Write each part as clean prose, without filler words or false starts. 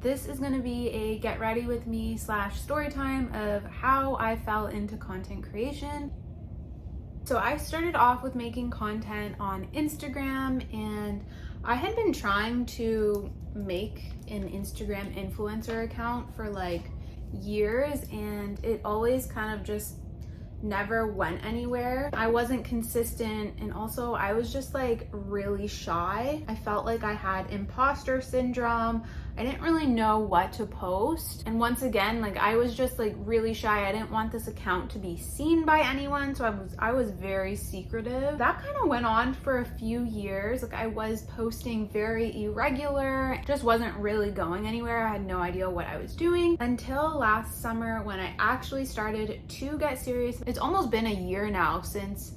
this is gonna be a get ready with me / story time of how I fell into content creation. So I started off with making content on Instagram, and I had been trying to make an Instagram influencer account for like years, and it always kind of just never went anywhere. I wasn't consistent, and also I was just like really shy. I felt like I had imposter syndrome. I didn't really know what to post, and once again, like I was just like really shy. I didn't want this account to be seen by anyone, so I was very secretive. That kind of went on for a few years. Like I was posting very irregular, it just wasn't really going anywhere. I had no idea what I was doing until last summer when I actually started to get serious. It's almost been a year now since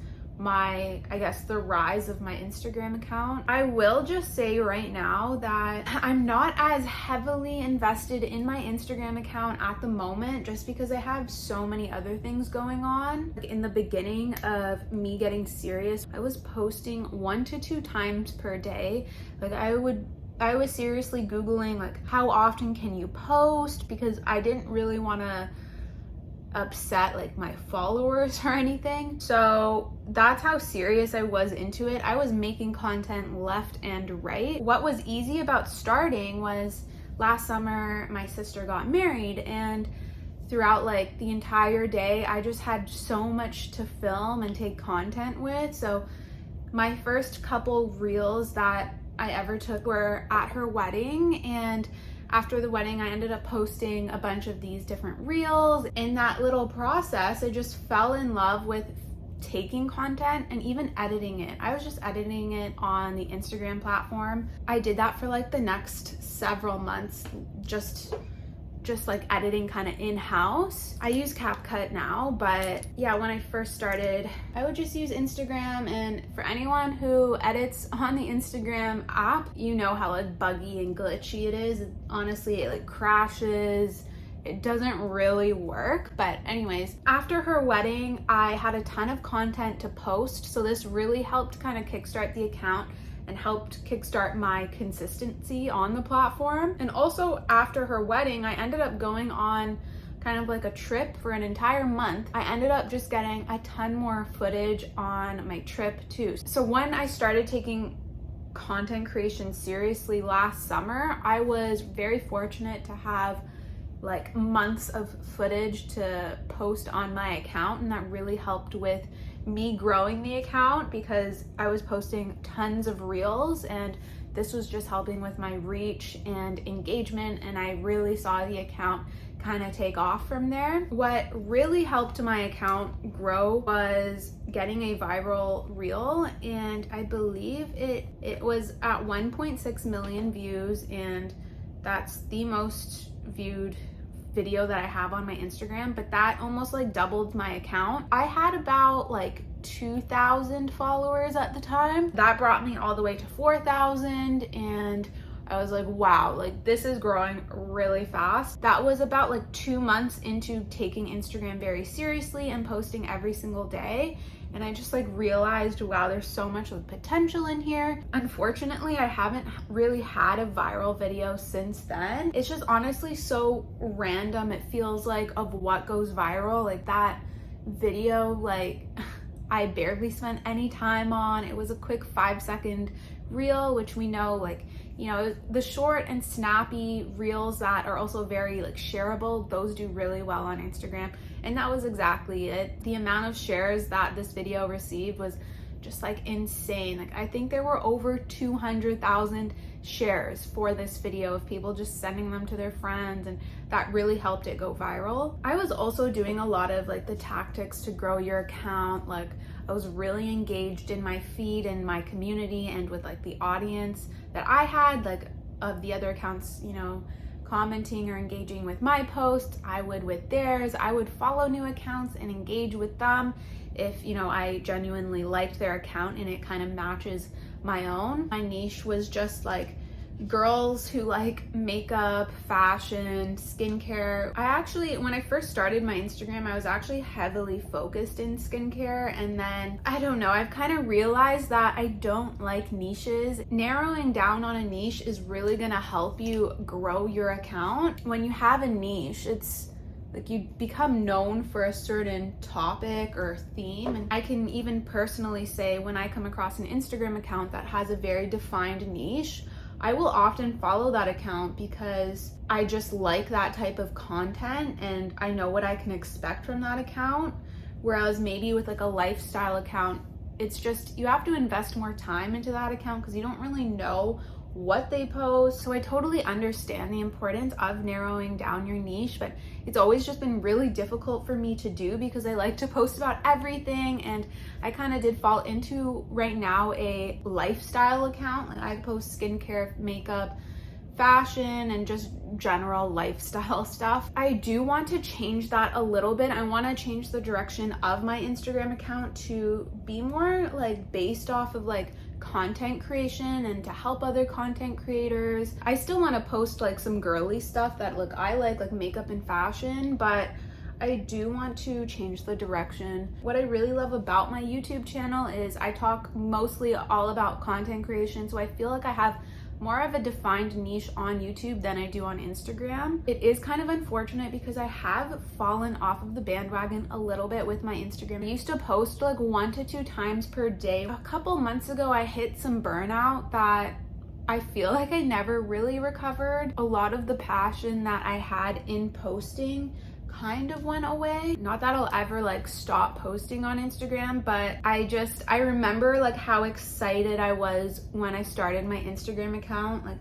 the rise of my Instagram account. I will just say right now that I'm not as heavily invested in my Instagram account at the moment, just because I have so many other things going on. Like in the beginning of me getting serious, I was posting 1 to 2 times per day. Like I was seriously Googling like how often can you post, because I didn't really want to upset like my followers or anything. So that's how serious I was into it. I was making content left and right. What was easy about starting was last summer my sister got married, and throughout like the entire day I just had so much to film and take content with. So my first couple reels that I ever took were at her wedding, and after the wedding, I ended up posting a bunch of these different reels. In that little process, I just fell in love with taking content and even editing it. I was just editing it on the Instagram platform. I did that for like the next several months, just like editing kind of in-house. I use CapCut now, but yeah, when I first started, I would just use Instagram. And for anyone who edits on the Instagram app, you know how like buggy and glitchy it is. Honestly, it like crashes. It doesn't really work. But anyways, after her wedding, I had a ton of content to post. So this really helped kind of kickstart the account and helped kickstart my consistency on the platform. And also after her wedding, I ended up going on kind of like a trip for an entire month. I ended up just getting a ton more footage on my trip too. So when I started taking content creation seriously last summer, I was very fortunate to have like months of footage to post on my account, and that really helped with me growing the account because I was posting tons of reels, and this was just helping with my reach and engagement, and I really saw the account kind of take off from there. What really helped my account grow was getting a viral reel, and I believe it was at 1.6 million views, and that's the most viewed video that I have on my Instagram, but that almost like doubled my account. I had about like 2,000 followers at the time. That brought me all the way to 4,000, and I was like, wow, like this is growing really fast. That was about like 2 months into taking Instagram very seriously and posting every single day. And I just like realized, wow, there's so much of potential in here. Unfortunately, I haven't really had a viral video since then. It's just honestly so random. It feels like of what goes viral. Like that video, like I barely spent any time on. It was a quick 5-second reel, which we know, like, you know, the short and snappy reels that are also very like shareable, those do really well on Instagram. And that was exactly it. The amount of shares that this video received was just like insane. Like I think there were over 200,000 shares for this video of people just sending them to their friends, and that really helped it go viral. I was also doing a lot of like the tactics to grow your account. Like I was really engaged in my feed and my community and with like the audience that I had, like of the other accounts, you know, commenting or engaging with my posts, I would with theirs. I would follow new accounts and engage with them if, you know, I genuinely liked their account and it kind of matches my own. My niche was just like girls who like makeup, fashion, skincare. I actually, when I first started my Instagram, I was actually heavily focused in skincare, and then I don't know, I've kind of realized that I don't like niches. Narrowing down on a niche is really gonna help you grow your account. When you have a niche, it's like you become known for a certain topic or theme. And I can even personally say, when I come across an Instagram account that has a very defined niche, I will often follow that account because I just like that type of content and I know what I can expect from that account. Whereas maybe with like a lifestyle account, it's just, you have to invest more time into that account because you don't really know what they post. So I totally understand the importance of narrowing down your niche, but it's always just been really difficult for me to do because I like to post about everything, and I kind of did fall into right now a lifestyle account. Like I post skincare, makeup, fashion, and just general lifestyle stuff. I do want to change that a little bit. I want to change the direction of my Instagram account to be more like based off of like content creation and to help other content creators. I still want to post like some girly stuff that look I like makeup and fashion, but I do want to change the direction. What I really love about my YouTube channel is I talk mostly all about content creation, so I feel like I have more of a defined niche on YouTube than I do on Instagram. It is kind of unfortunate because I have fallen off of the bandwagon a little bit with my Instagram. I used to post like 1 to 2 times per day. A couple months ago, I hit some burnout that I feel like I never really recovered. A lot of the passion that I had in posting kind of went away. Not that I'll ever like stop posting on Instagram, but I remember like how excited I was when I started my Instagram account. Like,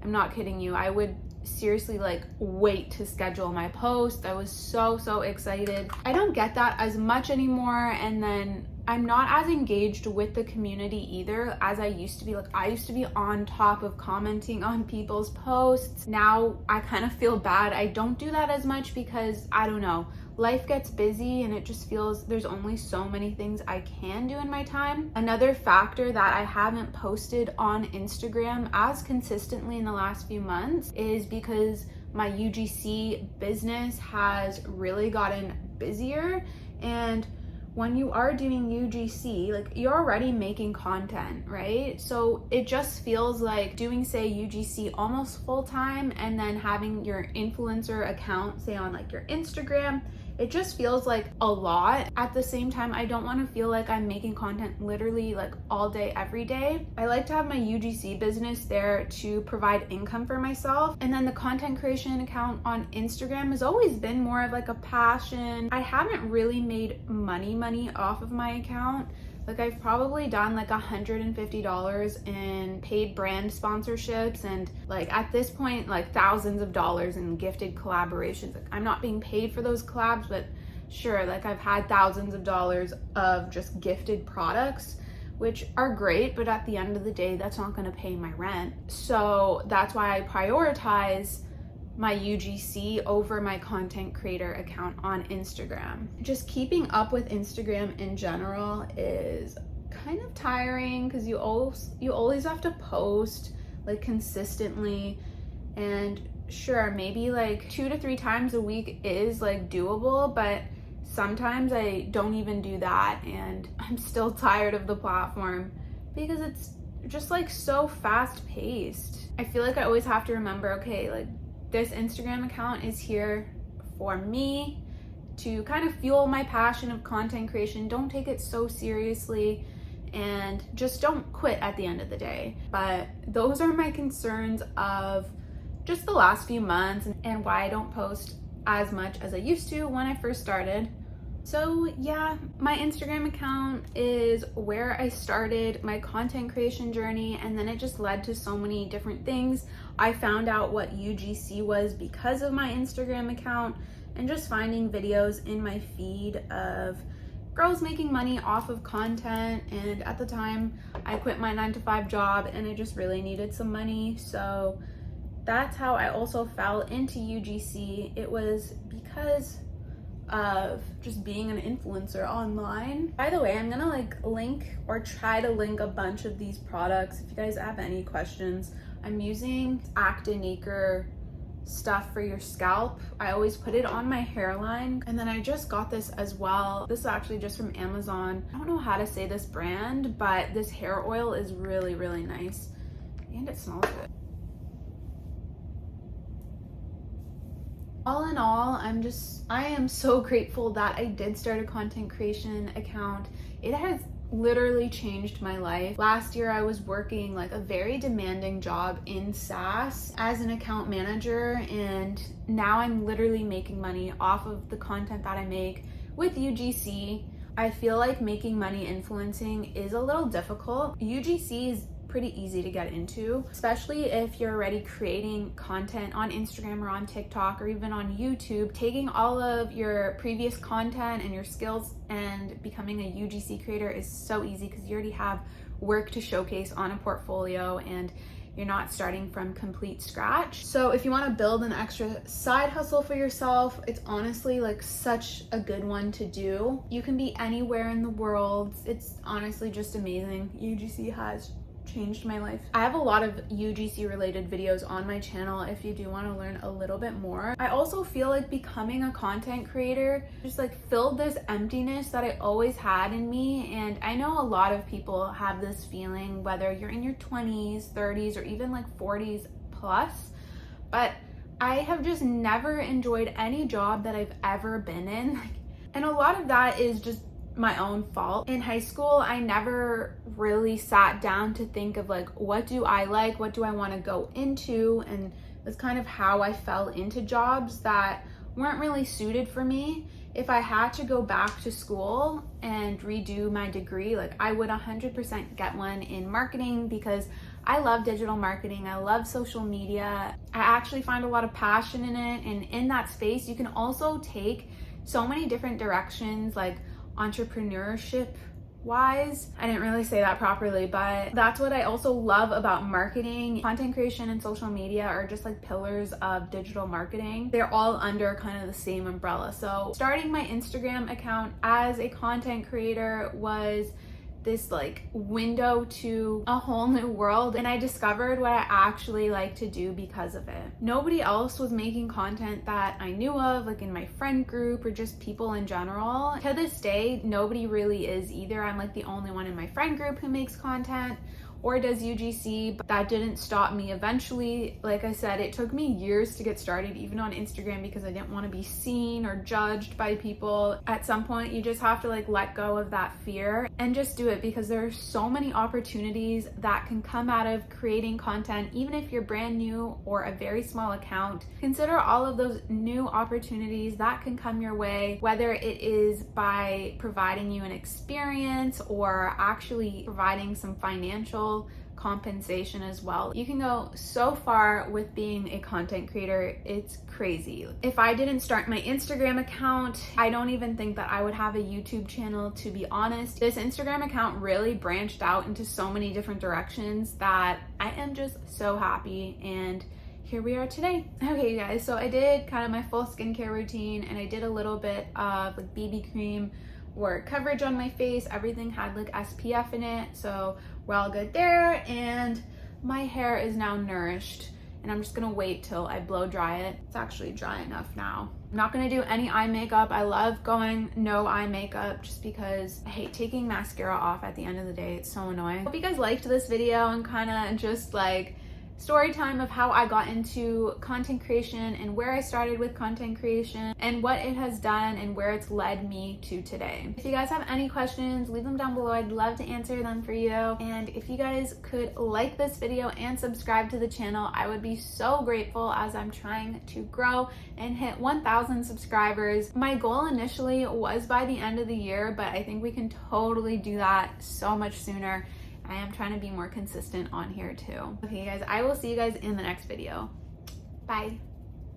I'm not kidding you, I would seriously like wait to schedule my post. I was so excited. I don't get that as much anymore, and then I'm not as engaged with the community either as I used to be. Like, I used to be on top of commenting on people's posts. Now I kind of feel bad I don't do that as much because I don't know, life gets busy and it just feels there's only so many things I can do in my time. Another factor that I haven't posted on Instagram as consistently in the last few months is because my UGC business has really gotten busier, and when you are doing UGC, like you're already making content, right? So it just feels like doing, say, UGC almost full time and then having your influencer account, say on like your Instagram, it just feels like a lot. At the same time, I don't want to feel like I'm making content literally like all day, every day. I like to have my UGC business there to provide income for myself. And then the content creation account on Instagram has always been more of like a passion. I haven't really made money off of my account. Like, I've probably done like $150 in paid brand sponsorships, and like at this point, like thousands of dollars in gifted collaborations. Like, I'm not being paid for those collabs, but sure, like I've had thousands of dollars of just gifted products, which are great, but at the end of the day, that's not going to pay my rent. So that's why I prioritize my UGC over my content creator account on Instagram. Just keeping up with Instagram in general is kind of tiring because you always have to post like consistently, and sure, maybe like 2 to 3 times a week is like doable, but sometimes I don't even do that and I'm still tired of the platform because it's just like so fast paced. I feel like I always have to remember, okay, like this Instagram account is here for me to kind of fuel my passion of content creation. Don't take it so seriously and just don't quit at the end of the day. But those are my concerns of just the last few months and why I don't post as much as I used to when I first started. So yeah, my Instagram account is where I started my content creation journey, and then it just led to so many different things. I found out what UGC was because of my Instagram account, and just finding videos in my feed of girls making money off of content. And at the time, I quit my 9-to-5 job and I just really needed some money. So that's how I also fell into UGC. It was because of just being an influencer online. By the way, I'm gonna like link or try to link a bunch of these products. If you guys have any questions I'm using Actiniker stuff for your scalp. I always put it on my hairline. And then I just got this as well. This is actually just from Amazon. I don't know how to say this brand, but this hair oil is really, really nice. And it smells good. All in all, I am so grateful that I did start a content creation account. It has literally changed my life. Last year I was working like a very demanding job in SaaS as an account manager, and now I'm literally making money off of the content that I make with UGC. I feel like making money influencing is a little difficult. UGC is pretty easy to get into, especially if you're already creating content on Instagram or on TikTok or even on YouTube. Taking all of your previous content and your skills and becoming a UGC creator is so easy because you already have work to showcase on a portfolio and you're not starting from complete scratch. So if you want to build an extra side hustle for yourself, it's honestly like such a good one to do. You can be anywhere in the world. It's honestly just amazing. UGC has changed my life. I have a lot of UGC related videos on my channel if you do want to learn a little bit more. I also feel like becoming a content creator just like filled this emptiness that I always had in me, and I know a lot of people have this feeling, whether you're in your 20s, 30s, or even like 40s plus, but I have just never enjoyed any job that I've ever been in. And a lot of that is just my own fault. In high school, I never really sat down to think of like, what do I like? What do I want to go into? And that's kind of how I fell into jobs that weren't really suited for me. If I had to go back to school and redo my degree, like I would 100% get one in marketing because I love digital marketing. I love social media. I actually find a lot of passion in it. And in that space, you can also take so many different directions, like entrepreneurship wise. I didn't really say that properly, but that's what I also love about marketing. Content creation and social media are just like pillars of digital marketing. They're all under kind of the same umbrella. So starting my Instagram account as a content creator was this like window to a whole new world, and I discovered what I actually like to do because of it. Nobody else was making content that I knew of, like in my friend group or just people in general. To this day, nobody really is either. I'm like the only one in my friend group who makes content or does UGC, but that didn't stop me. Eventually, like I said, it took me years to get started, even on Instagram, because I didn't want to be seen or judged by people. At some point, you just have to like let go of that fear and just do it, because there are so many opportunities that can come out of creating content. Even if you're brand new or a very small account, consider all of those new opportunities that can come your way, whether it is by providing you an experience or actually providing some financial compensation as well. You can go so far with being a content creator. It's crazy. If I didn't start my Instagram account, I don't even think that I would have a YouTube channel, to be honest. This Instagram account really branched out into so many different directions that I am just so happy, and here we are today. Okay, you guys, so I did kind of my full skincare routine, and I did a little bit of like BB cream or coverage on my face. Everything had like SPF in it, so we're all good there. And my hair is now nourished, and I'm just gonna wait till I blow dry it. It's actually dry enough now. I'm not gonna do any eye makeup. I love going no eye makeup just because I hate taking mascara off at the end of the day. It's so annoying. Hope you guys liked this video and kind of just like story time of how I got into content creation and where I started with content creation and what it has done and where it's led me to today. If you guys have any questions, leave them down below. I'd love to answer them for you. And if you guys could like this video and subscribe to the channel, I would be so grateful, as I'm trying to grow and hit 1,000 subscribers. My goal initially was by the end of the year, but I think we can totally do that so much sooner. I am trying to be more consistent on here too. Okay, guys, I will see you guys in the next video. Bye.